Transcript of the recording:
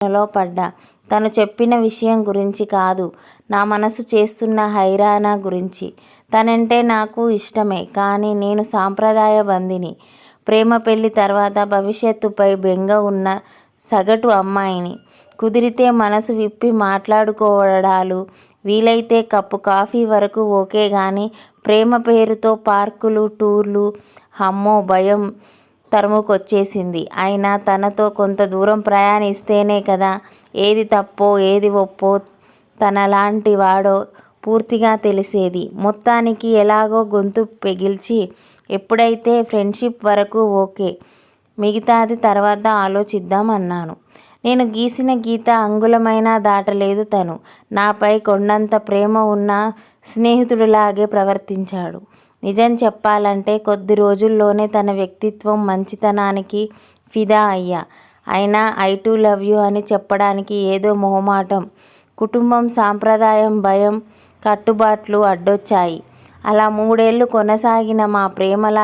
ఆలోచనలో పడ్డా. తను చెప్పిన విషయం గురించి కాదు, నా మనసు చేస్తున్న హైరానా గురించి. తనంటే నాకు ఇష్టమే, కానీ నేను సాంప్రదాయబందిని. ప్రేమ పెళ్లి తర్వాత భవిష్యత్తుపై బెంగ ఉన్న సగటు అమ్మాయిని. కుదిరితే మనసు విప్పి మాట్లాడుకోవడాలు, వీలైతే కప్పు కాఫీ వరకు ఓకే గానీ ప్రేమ పేరుతో పార్కులు, టూర్లు అమ్మో భయం తరుముకొచ్చేసింది. అయినా తనతో కొంత దూరం ప్రయాణిస్తేనే కదా ఏది తప్పో ఏది ఒప్పో తనలాంటి వాడో పూర్తిగా తెలిసేది. మొత్తానికి ఎలాగో గొంతు పెగిల్చి ఎప్పుడైతే ఫ్రెండ్షిప్ వరకు ఓకే, మిగతాది తర్వాత ఆలోచిద్దాం అన్నాను. నేను గీసిన గీత అంగుళమైనా దాటలేదు తను. నాపై కొండంత ప్రేమ ఉన్న స్నేహితుడిలాగే ప్రవర్తించాడు. నిజం చెప్పాలంటే కొద్ది రోజుల్లోనే తన వ్యక్తిత్వం, మంచితనానికి ఫిదా అయ్యా. అయినా ఐ టు లవ్ యూ అని చెప్పడానికి ఏదో మొహమాటం. కుటుంబం, సాంప్రదాయం, భయం, కట్టుబాట్లు అడ్డొచ్చాయి. అలా 3 ఏళ్లు కొనసాగిన మా ప్రేమలా